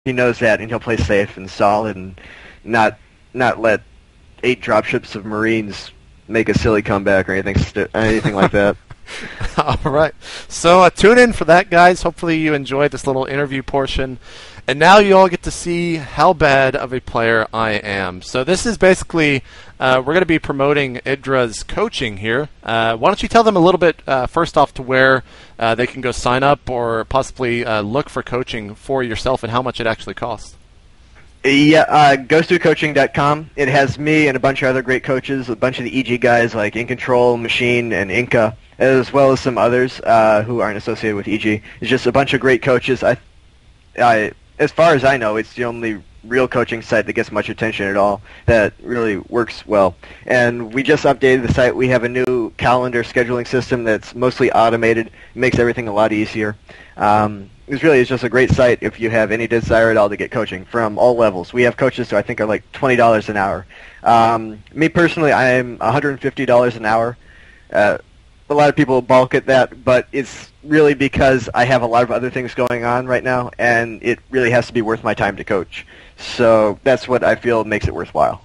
he knows that, and he'll play safe and solid, and not let 8 dropships of Marines make a silly comeback or anything like that. All right. So tune in for that, guys. Hopefully you enjoyed this little interview portion. And now you all get to see how bad of a player I am. So this is basically, we're going to be promoting IDRA's coaching here. Why don't you tell them a little bit, first off, to where they can go sign up or possibly look for coaching for yourself and how much it actually costs. Yeah, GhostDudeCoaching.com. It has me and a bunch of other great coaches, a bunch of the EG guys like In Control, Machine, and Inca, as well as some others who aren't associated with EG. It's just a bunch of great coaches. As far as I know, it's the only real coaching site that gets much attention at all that really works well. And we just updated the site. We have a new calendar scheduling system that's mostly automated. It makes everything a lot easier. It's just a great site if you have any desire at all to get coaching from all levels. We have coaches who I think are like $20 an hour. Me personally, I am $150 an hour. A lot of people balk at that, but it's really because I have a lot of other things going on right now, and it really has to be worth my time to coach. So that's what I feel makes it worthwhile.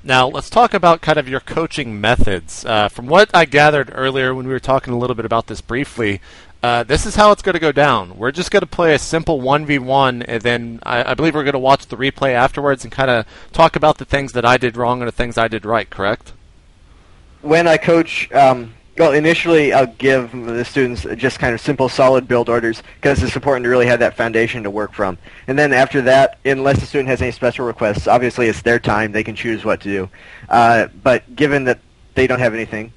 Now, let's talk about kind of your coaching methods. From what I gathered earlier when we were talking a little bit about this briefly, this is how it's going to go down. We're just going to play a simple 1v1, and then I believe we're going to watch the replay afterwards and kind of talk about the things that I did wrong and the things I did right, correct? When I coach... Well, initially, I'll give the students just kind of simple, solid build orders because it's important to really have that foundation to work from. And then after that, unless the student has any special requests, obviously it's their time. They can choose what to do. But given that they don't have anything,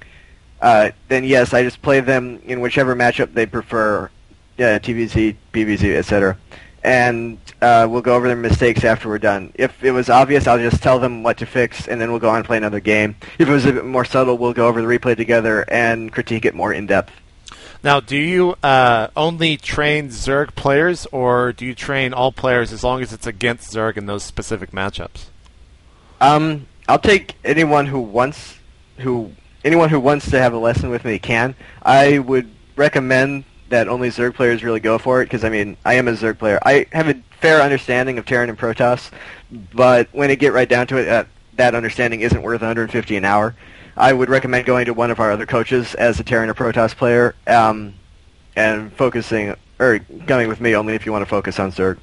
then yes, I just play them in whichever matchup they prefer, TVZ, PVZ, etc. And we'll go over their mistakes after we're done. If it was obvious, I'll just tell them what to fix, and then we'll go on and play another game. If it was a bit more subtle, we'll go over the replay together and critique it more in depth. Now, do you only train Zerg players, or do you train all players as long as it's against Zerg in those specific matchups? I'll take anyone who wants to have a lesson with me can. I would recommend that only Zerg players really go for it, because, I mean, I am a Zerg player. I have a fair understanding of Terran and Protoss, but when it get right down to it, that understanding isn't worth $150 an hour. I would recommend going to one of our other coaches as a Terran or Protoss player, and focusing, or coming with me only if you want to focus on Zerg.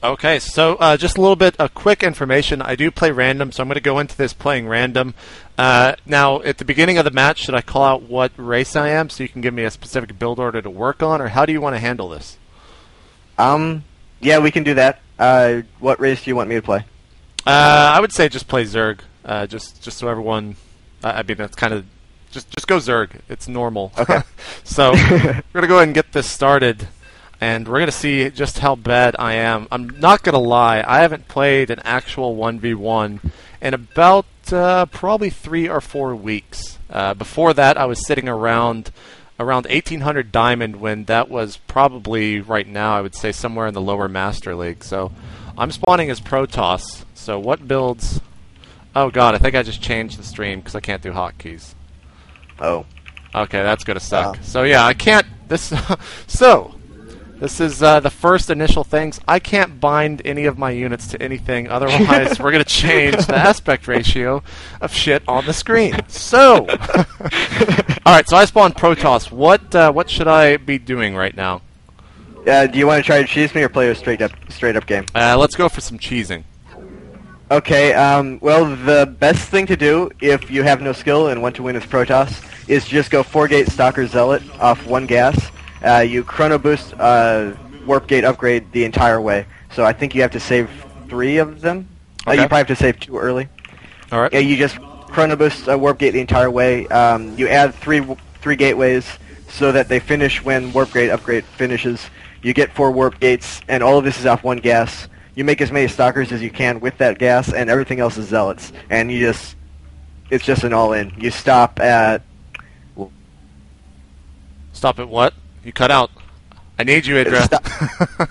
Okay, so just a little bit of quick information. I do play random, so I'm going to go into this playing random. Now, at the beginning of the match, should I call out what race I am so you can give me a specific build order to work on, or how do you want to handle this? Yeah, we can do that. What race do you want me to play? I would say just play Zerg, just so everyone... I mean, that's kind of... Just go Zerg. It's normal. Okay. So, we're going to go ahead and get this started. And we're going to see just how bad I am. I'm not going to lie, I haven't played an actual 1v1 in about probably 3 or 4 weeks. Before that, I was sitting around 1800 Diamond, when that was probably, right now, I would say somewhere in the lower Master League. So I'm spawning as Protoss. So what builds... Oh god, I think I just changed the stream because I can't do hotkeys. Oh. Okay, that's going to suck. So yeah, I can't... This is the first initial things. I can't bind any of my units to anything, otherwise we're going to change the aspect ratio of shit on the screen. So, alright, so I spawned Protoss. What should I be doing right now? Do you want to try to cheese me or play a straight up game? Let's go for some cheesing. Okay, well, the best thing to do if you have no skill and want to win with Protoss is just go 4-gate Stalker Zealot off 1 gas. You chrono boost warp gate upgrade the entire way. So I think you have to save 3 of them. Okay. You probably have to save 2 early. All right. Yeah, you just chrono boost warp gate the entire way. You add 3 gateways so that they finish when warp gate upgrade finishes. You get 4 warp gates, and all of this is off 1 gas. You make as many stalkers as you can with that gas, and everything else is zealots. And it's just an all-in. You stop at... Stop at what? You cut out. I need you, IDrA.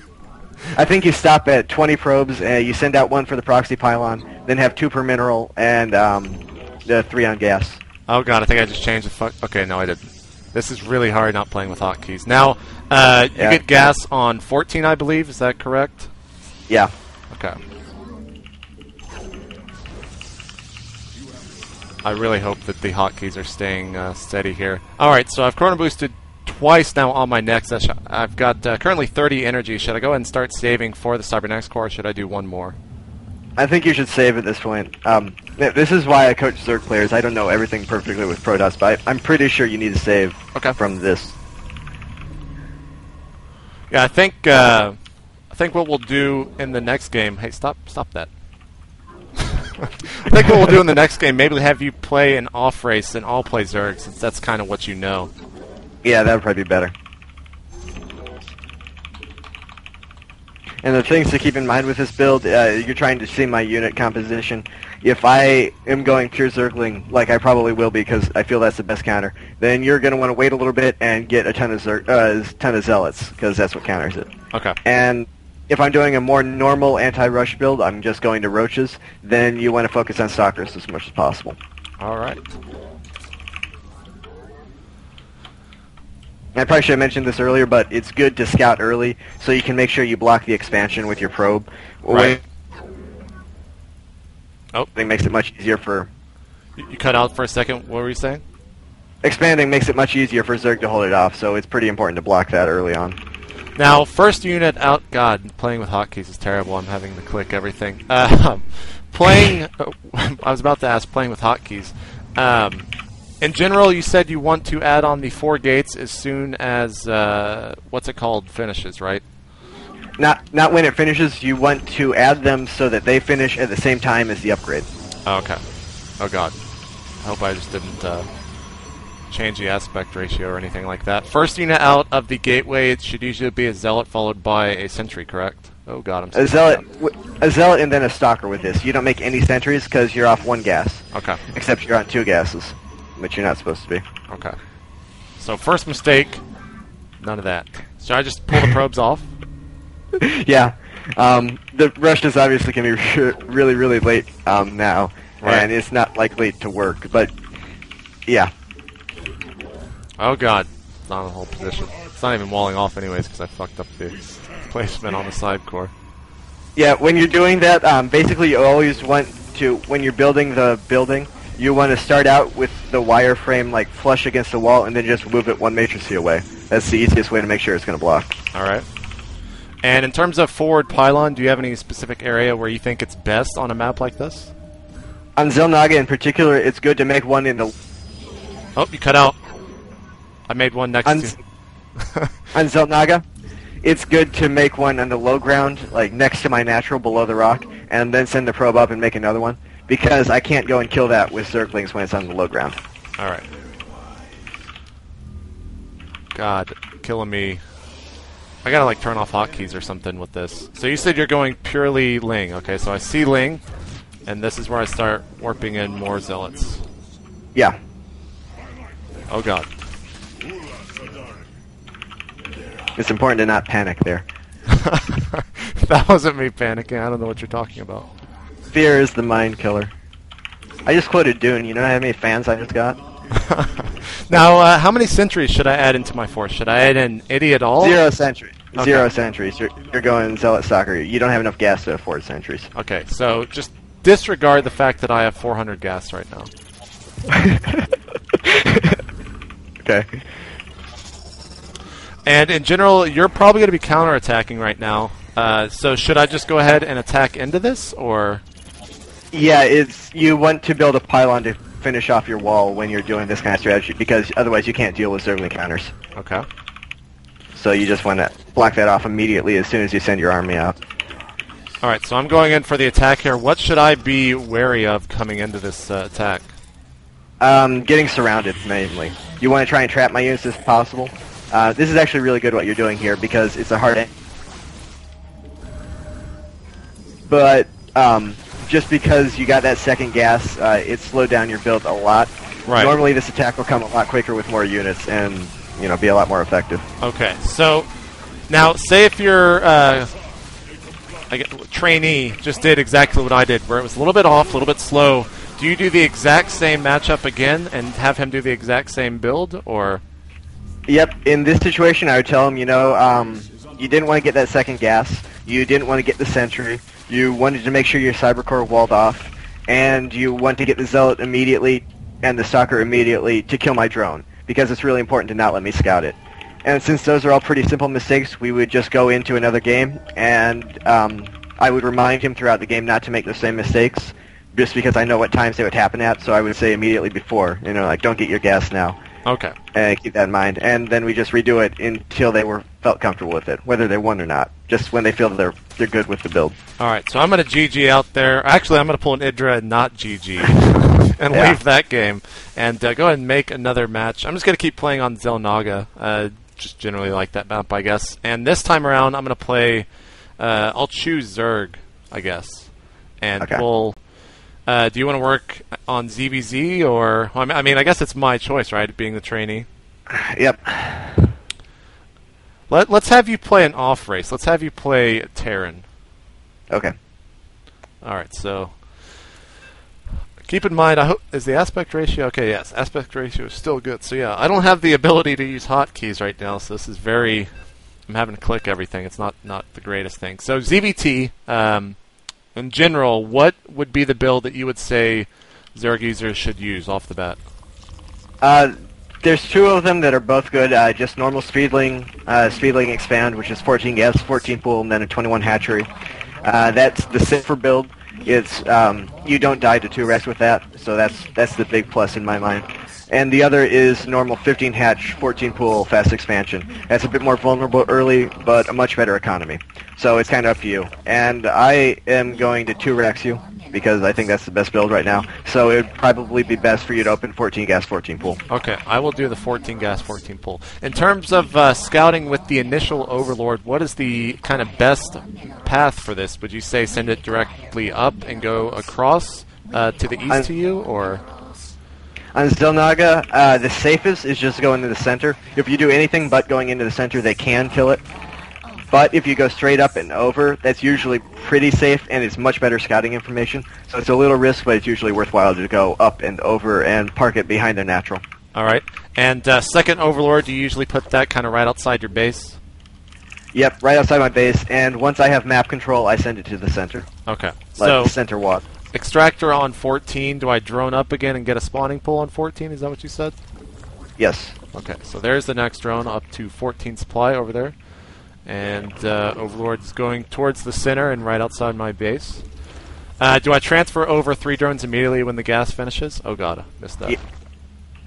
I think you stop at 20 probes, you send out 1 for the proxy pylon, then have 2 per mineral, and 3 on gas. Oh god, I think I just changed the fuck... Okay, no I didn't. This is really hard not playing with hotkeys. Now, you get gas on 14, I believe, is that correct? Yeah. Okay. I really hope that the hotkeys are staying steady here. Alright, so I've chrono boosted twice now on my next. I've got currently 30 energy. Should I go ahead and start saving for the Cybernex core, or should I do one more? I think you should save at this point. This is why I coach Zerg players. I don't know everything perfectly with Protoss, but I'm pretty sure you need to save from this. Yeah, I think what we'll do in the next game... Hey, stop that. I think what we'll do in the next game, maybe have you play an off race and I'll play Zerg, since that's kind of what you know. Yeah, that would probably be better. And the things to keep in mind with this build, you're trying to see my unit composition. If I am going pure Zergling, like I probably will be because I feel that's the best counter, then you're going to want to wait a little bit and get a ton of Zealots, because that's what counters it. Okay. And if I'm doing a more normal anti-rush build, I'm just going to Roaches, then you want to focus on Stalkers as much as possible. Alright. I probably should have mentioned this earlier, but it's good to scout early so you can make sure you block the expansion with your probe. Right. It makes it much easier for... You cut out for a second. What were you saying? Expanding makes it much easier for Zerg to hold it off, so it's pretty important to block that early on. Now, first unit out... God, playing with hotkeys is terrible. I'm having to click everything. Playing... I was about to ask, playing with hotkeys. In general, you said you want to add on the 4 gates as soon as, what's it called, finishes, right? Not when it finishes. You want to add them so that they finish at the same time as the upgrade. Oh, okay. Oh, God. I hope I just didn't change the aspect ratio or anything like that. First unit out of the gateway, it should usually be a Zealot followed by a Sentry, correct? Oh, God, I'm sorry. A Zealot and then a Stalker with this. You don't make any sentries because you're off 1 gas. Okay. Except you're on 2 gases, which you're not supposed to be. Okay. So first mistake, none of that. Should I just pull the probes off? Yeah. The rush is obviously going to be really, really late now, and it's not likely to work, but yeah. Oh, God. It's not in the whole position. It's not even walling off anyways because I fucked up the placement on the side core. Yeah, when you're doing that, basically you always want to, when you're building the building, you want to start out with the wireframe like flush against the wall and then just move it 1 matrice away. That's the easiest way to make sure it's going to block. Alright. And in terms of forward pylon, do you have any specific area where you think it's best on a map like this? On Zelnaga in particular, it's good to make one in the... Oh, you cut out. I made one next to... On Zelnaga, it's good to make one on the low ground, like next to my natural below the rock, and then send the probe up and make another one, because I can't go and kill that with Zerglings when it's on the low ground. Alright. God, killing me. I gotta like turn off hotkeys or something with this. So you said you're going purely Ling. Okay, so I see Ling, and this is where I start warping in more Zealots. Yeah. Oh, God. It's important to not panic there. That wasn't me panicking. I don't know what you're talking about. Fear is the mind killer. I just quoted Dune. You know how many fans I just got? Now, how many sentries should I add into my force? Should I add an idiot all? 0 sentries. Okay. 0 sentries. You're going Zealot Stalker. You don't have enough gas to afford sentries. Okay, so just disregard the fact that I have 400 gas right now. Okay. And in general, you're probably going to be counterattacking right now. So should I just go ahead and attack into this, or? Yeah, you want to build a pylon to finish off your wall when you're doing this kind of strategy, because otherwise you can't deal with Zergling counters. Okay. So you just want to block that off immediately as soon as you send your army out. Alright, so I'm going in for the attack here. What should I be wary of coming into this attack? Getting surrounded, mainly. You want to try and trap my units as possible. This is actually really good what you're doing here, because it's a hard end. But, just because you got that second gas, it slowed down your build a lot. Right. Normally this attack will come a lot quicker with more units and, you know, be a lot more effective. Okay, so now say if your trainee just did exactly what I did, where it was a little bit off, a little bit slow. Do you do the exact same matchup again and have him do the exact same build, or? Yep. In this situation, I would tell him, you know, you didn't want to get that second gas. you didn't want to get the sentry, you wanted to make sure your cybercore walled off, and you want to get the zealot immediately and the stalker immediately to kill my drone, because it's really important to not let me scout it. And since those are all pretty simple mistakes, we would just go into another game, and I would remind him throughout the game not to make the same mistakes, just because I know what times they would happen at, so I would say immediately before, like, don't get your gas now. Okay. And keep that in mind. And then we just redo it until they felt comfortable with it, whether they won or not, just when they feel they're good with the build. All right, so I'm going to GG out there. Actually, I'm going to pull an IDrA and not GG and leave that game and go ahead and make another match. I'm just going to keep playing on Zelnaga. Just generally like that map, I guess. And this time around, I'm going to play... I'll choose Zerg, I guess. And we'll... do you want to work on ZVZ, or... I mean, I guess it's my choice, right, being the trainee? Yep. Let's have you play an off race. Let's have you play Terran. Okay. Alright, so... Keep in mind, is the aspect ratio... Okay, yes, aspect ratio is still good. So yeah, I don't have the ability to use hotkeys right now, so this is very... I'm having to click everything. It's not the greatest thing. So ZVT, in general, what would be the build that you would say Zerg users should use off the bat? There's two of them that are both good. Just normal Speedling Expand, which is 14 gas, 14 pool, and then a 21 hatchery. That's the safer build. It's you don't die to 2 racks with that, so that's the big plus in my mind. And the other is normal 15 hatch, 14 pool, fast expansion. That's a bit more vulnerable early, but a much better economy. So it's kind of up to you. And I am going to 2 racks you, because I think that's the best build right now. So it would probably be best for you to open 14 gas, 14 pool. Okay, I will do the 14 gas, 14 pool. In terms of scouting with the initial Overlord, what is the kind of best path for this? Would you say send it directly up and go across to the east to you, or...? On Zelnaga, the safest is just going to the center. If you do anything but going into the center, they can kill it. But if you go straight up and over, that's usually pretty safe, and it's much better scouting information. So it's a little risk, but it's usually worthwhile to go up and over and park it behind their natural. All right. And second Overlord, do you usually put that kind of right outside your base? Yep, right outside my base, and once I have map control, I send it to the center. Okay. So the center walk. Extractor on 14, do I drone up again and get a spawning pool on 14? Is that what you said? Yes. Okay, so there's the next drone up to 14 supply over there. And Overlord's going towards the center and right outside my base. Do I transfer over 3 drones immediately when the gas finishes? Oh god, I missed that.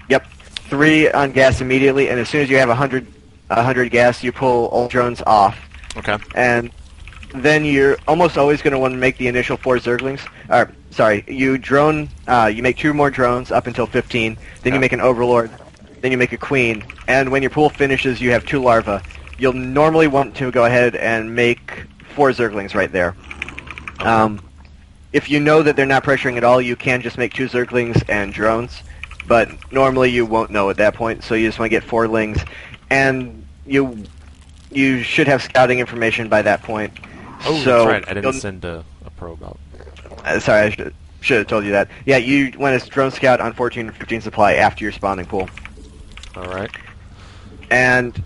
Yep. 3 on gas immediately, and as soon as you have 100 gas, you pull all drones off. Okay. And then you're almost always going to want to make the initial 4 Zerglings. You make 2 more drones up until 15. Then you make an Overlord. Then you make a Queen. And when your pool finishes, you have 2 larvae. You'll normally want to go ahead and make 4 Zerglings right there. Okay. If you know that they're not pressuring at all, you can just make 2 Zerglings and drones. But normally you won't know at that point, so you just want to get 4 Lings. And you should have scouting information by that point. Oh, so that's right. I didn't send a probe out. Sorry, I should have told you that. Yeah, you want to drone scout on 14 or 15 supply after your spawning pool. All right. And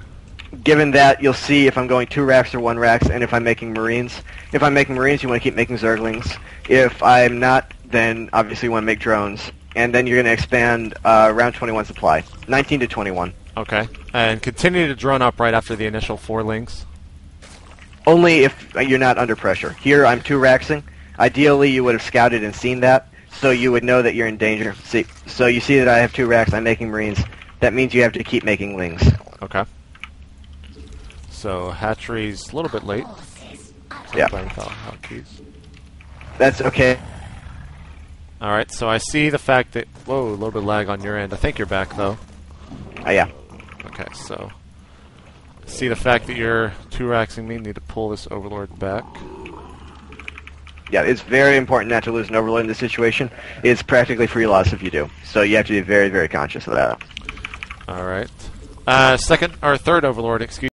given that, you'll see if I'm going 2 racks or 1 racks, and if I'm making Marines. If I'm making Marines, you want to keep making Zerglings. If I'm not, then obviously you want to make drones. And then you're going to expand around 21 supply. 19 to 21. Okay. And continue to drone up right after the initial 4 links? Only if you're not under pressure. Here, I'm 2 racksing. Ideally, you would have scouted and seen that, so you would know that you're in danger. So you see that I have 2 racks, I'm making Marines. That means you have to keep making Lings. Okay. So, hatchery's a little bit late. Yeah. That's okay. Alright, so I see the fact that... Whoa, a little bit of lag on your end. I think you're back, though. Yeah. Okay, so... See the fact that you're 2-raxing me. Need to pull this Overlord back. Yeah, it's very important not to lose an Overlord in this situation. It's practically free loss if you do. So you have to be very, very conscious of that. Alright. Third Overlord, excuse